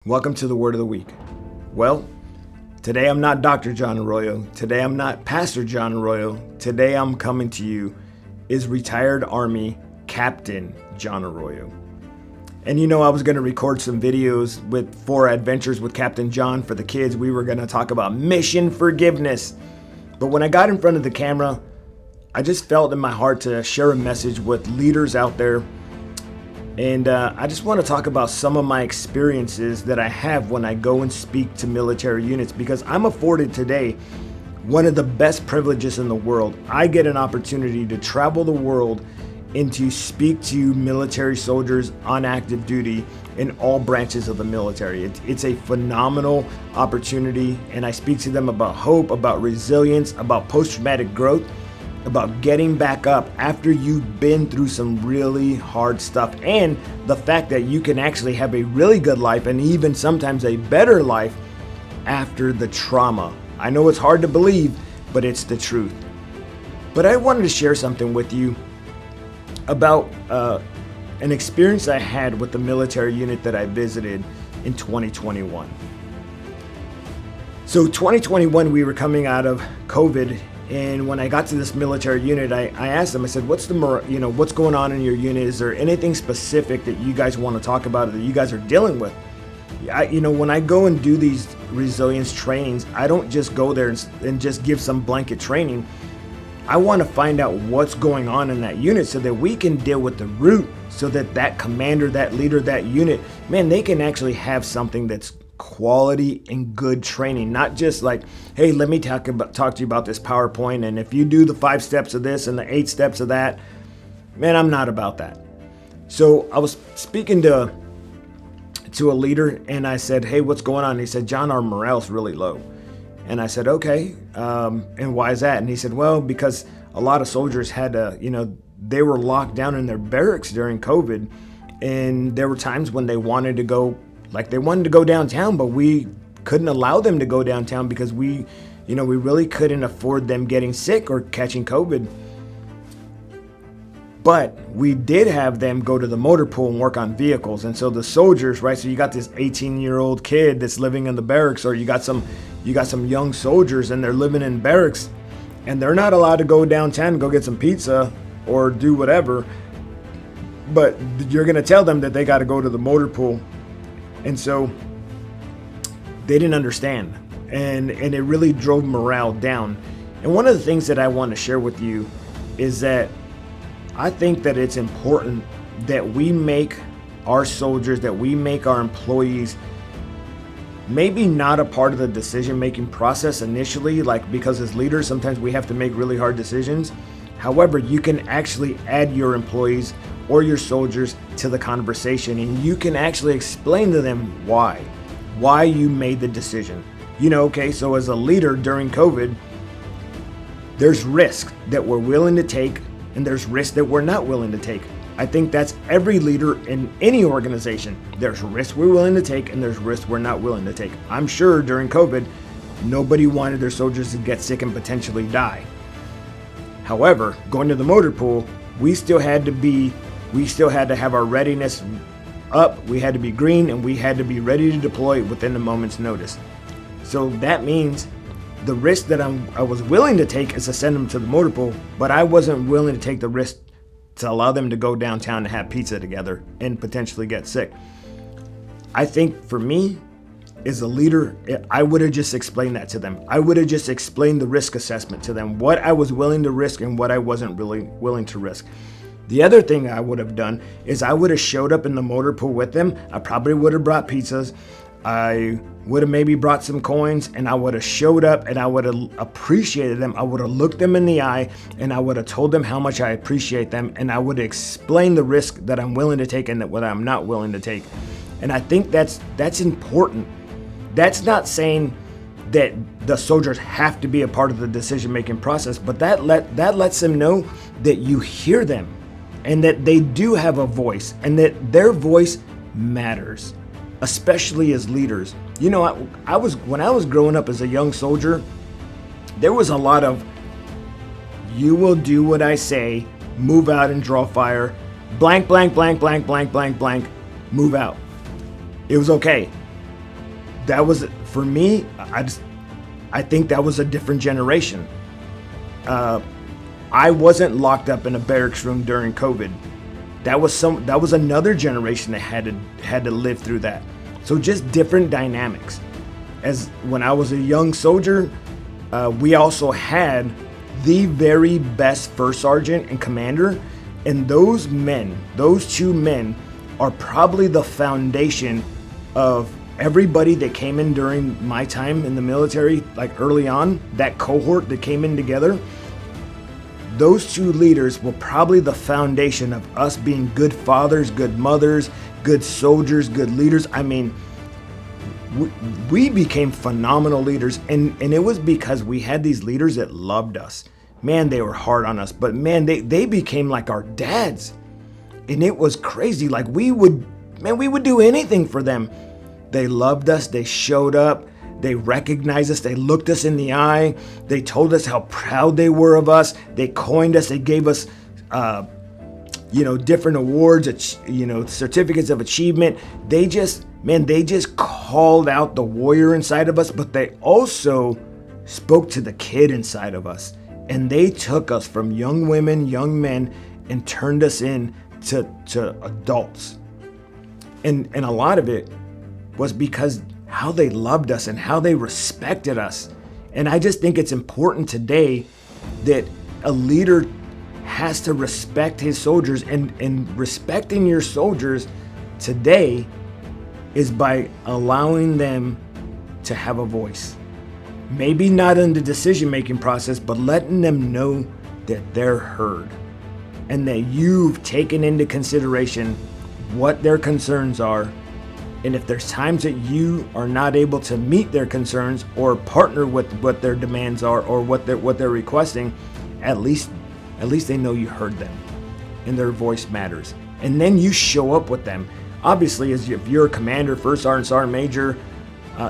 Welcome to the Word of the Week. Well, today I'm not Dr. John Arroyo. Today I'm not Pastor John Arroyo. Today I'm coming to you is retired Army Captain John Arroyo. And I was going to record some videos for Adventures with Captain John for the kids. We were going to talk about mission forgiveness. But when I got in front of the camera, I just felt in my heart to share a message with leaders out there. And I just want to talk about some of my experiences that I have when I go and speak to military units, because I'm afforded today one of the best privileges in the world. I get an opportunity to travel the world and to speak to military soldiers on active duty in all branches of the military. It's a phenomenal opportunity, and I speak to them about hope, about resilience, about post-traumatic growth, about getting back up after you've been through some really hard stuff, and the fact that you can actually have a really good life and even sometimes a better life after the trauma. I know it's hard to believe, but it's the truth. But I wanted to share something with you about an experience I had with the military unit that I visited in 2021. So 2021, we were coming out of COVID. And when I got to this military unit, I asked them, I said, what's going on in your unit? Is there anything specific that you guys want to talk about or that you guys are dealing with? When I go and do these resilience trainings, I don't just go there and just give some blanket training. I want to find out what's going on in that unit so that we can deal with the root, so that commander, that leader, that unit, man, they can actually have something that's quality and good training, not just like, hey, let me talk to you about this PowerPoint, and if you do the 5 steps of this and the 8 steps of that, man, I'm not about that. So I was speaking to a leader, and I said, hey, what's going on? And he said, John, our morale's really low. And I said, okay, and why is that? And he said, well, because a lot of soldiers had to, they were locked down in their barracks during COVID, and there were times when they wanted to go downtown, but we couldn't allow them to go downtown because we really couldn't afford them getting sick or catching COVID. But we did have them go to the motor pool and work on vehicles. And so the soldiers, right? So you got this 18-year-old kid that's living in the barracks, or you got some young soldiers and they're living in barracks, and they're not allowed to go downtown and go get some pizza or do whatever. But you're going to tell them that they got to go to the motor pool. And so they didn't understand, and it really drove morale down. And one of the things that I want to share with you is that I think that it's important that we make our soldiers, that we make our employees maybe not a part of the decision-making process initially, because as leaders, sometimes we have to make really hard decisions. However, you can actually add your employees or your soldiers to the conversation, and you can actually explain to them why you made the decision. So as a leader during COVID, there's risk that we're willing to take, and there's risk that we're not willing to take. I think that's every leader in any organization. There's risk we're willing to take, and there's risk we're not willing to take. I'm sure during COVID, nobody wanted their soldiers to get sick and potentially die. However, going to the motor pool, we still had to have our readiness up, we had to be green, and we had to be ready to deploy within a moment's notice. So that means the risk that I was willing to take is to send them to the motor pool, but I wasn't willing to take the risk to allow them to go downtown and have pizza together and potentially get sick. I think for me, as a leader, I would have just explained that to them. I would have just explained the risk assessment to them, what I was willing to risk and what I wasn't really willing to risk. The other thing I would have done is I would have showed up in the motor pool with them. I probably would have brought pizzas. I would have maybe brought some coins, and I would have showed up and I would have appreciated them. I would have looked them in the eye and I would have told them how much I appreciate them, and I would explain the risk that I'm willing to take and that what I'm not willing to take. And I think that's important. That's not saying that the soldiers have to be a part of the decision-making process, but that lets them know that you hear them and that they do have a voice and that their voice matters, especially as leaders. When I was growing up as a young soldier, there was a lot of, you will do what I say, move out and draw fire, blank, blank, blank, blank, blank, blank, blank, move out. It was okay. that was, for me, I think that was a different generation. I wasn't locked up in a barracks room during COVID. That was another generation that had to live through that. So just different dynamics. As when I was a young soldier, we also had the very best first sergeant and commander, and those two men are probably the foundation of everybody that came in during my time in the military, like early on, that cohort that came in together. Those two leaders were probably the foundation of us being good fathers, good mothers, good soldiers, good leaders. I mean, we became phenomenal leaders, and it was because we had these leaders that loved us. Man, they were hard on us, but man, they became like our dads. And it was crazy. Like we would do anything for them. They loved us, they showed up, they recognized us, they looked us in the eye, they told us how proud they were of us, they coined us, they gave us different awards, certificates of achievement. They just called out the warrior inside of us, but they also spoke to the kid inside of us. And they took us from young women, young men, and turned us into adults. And a lot of it was because how they loved us and how they respected us. And I just think it's important today that a leader has to respect his soldiers, and respecting your soldiers today is by allowing them to have a voice. Maybe not in the decision-making process, but letting them know that they're heard and that you've taken into consideration what their concerns are. And if there's times that you are not able to meet their concerns or partner with what their demands are or what they're requesting, at least they know you heard them and their voice matters. And then you show up with them. Obviously, if you're a commander, first sergeant, sergeant major,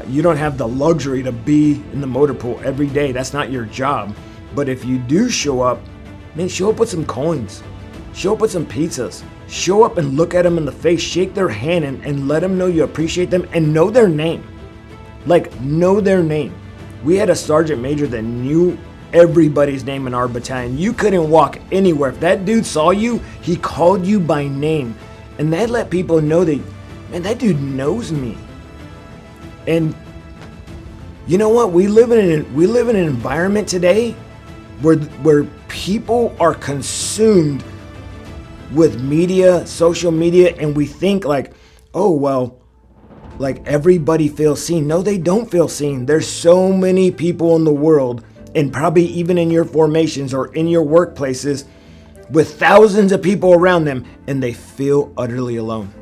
you don't have the luxury to be in the motor pool every day. That's not your job. But if you do show up, man, show up with some coins. Show up with some pizzas. Show up and look at them in the face, shake their hand, and let them know you appreciate them, and know their name. Like, know their name. We had a sergeant major that knew everybody's name in our battalion. You couldn't walk anywhere. If that dude saw you, he called you by name. And that let people know that, man, that dude knows me. And you know what? We live in an environment today where people are consumed with media, social media, and we think like, oh, well, like everybody feels seen. No, they don't feel seen. There's so many people in the world, and probably even in your formations or in your workplaces, with thousands of people around them, and they feel utterly alone.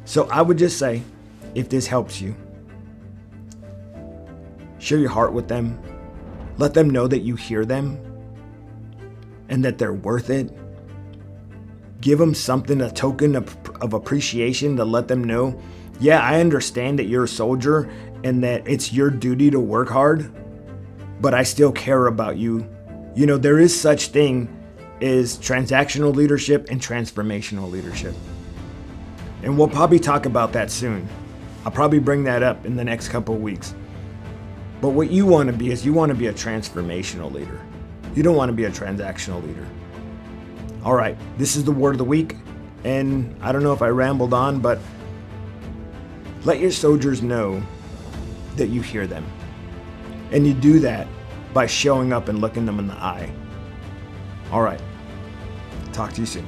So I would just say, if this helps you, share your heart with them. Let them know that you hear them and that they're worth it. Give them something, a token of appreciation to let them know, yeah, I understand that you're a soldier and that it's your duty to work hard, but I still care about you. You know, there is such thing as transactional leadership and transformational leadership. And we'll probably talk about that soon. I'll probably bring that up in the next couple of weeks. But what you want to be is you want to be a transformational leader. You don't want to be a transactional leader. All right, this is the word of the week. And I don't know if I rambled on, but let your soldiers know that you hear them. And you do that by showing up and looking them in the eye. All right, talk to you soon.